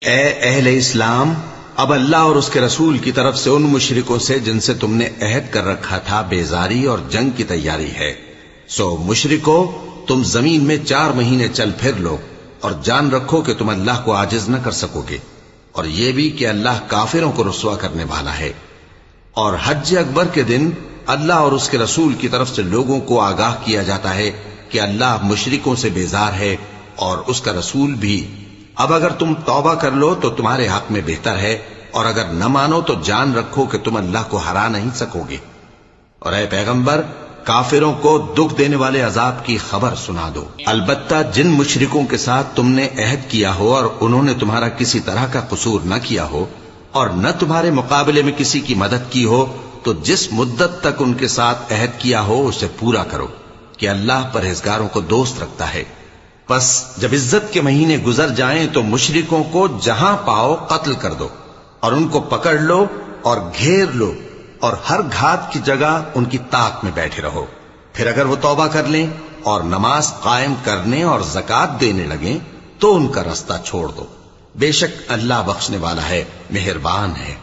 اے اہل اسلام، اب اللہ اور اس کے رسول کی طرف سے ان مشرکوں سے جن سے تم نے عہد کر رکھا تھا بیزاری اور جنگ کی تیاری ہے، سو مشرکو تم زمین میں 4 مہینے چل پھر لو اور جان رکھو کہ تم اللہ کو عاجز نہ کر سکو گے، اور یہ بھی کہ اللہ کافروں کو رسوا کرنے والا ہے۔ اور حج اکبر کے دن اللہ اور اس کے رسول کی طرف سے لوگوں کو آگاہ کیا جاتا ہے کہ اللہ مشرکوں سے بیزار ہے اور اس کا رسول بھی۔ اب اگر تم توبہ کر لو تو تمہارے حق میں بہتر ہے، اور اگر نہ مانو تو جان رکھو کہ تم اللہ کو ہرا نہیں سکو گے۔ اور اے پیغمبر، کافروں کو دکھ دینے والے عذاب کی خبر سنا دو۔ البتہ جن مشرکوں کے ساتھ تم نے عہد کیا ہو اور انہوں نے تمہارا کسی طرح کا قصور نہ کیا ہو اور نہ تمہارے مقابلے میں کسی کی مدد کی ہو، تو جس مدت تک ان کے ساتھ عہد کیا ہو اسے پورا کرو، کہ اللہ پرہیزگاروں کو دوست رکھتا ہے۔ پس جب عزت کے مہینے گزر جائیں تو مشرکوں کو جہاں پاؤ قتل کر دو، اور ان کو پکڑ لو اور گھیر لو، اور ہر گھات کی جگہ ان کی طاق میں بیٹھے رہو۔ پھر اگر وہ توبہ کر لیں اور نماز قائم کرنے اور زکوٰۃ دینے لگیں تو ان کا رستہ چھوڑ دو، بے شک اللہ بخشنے والا ہے، مہربان ہے۔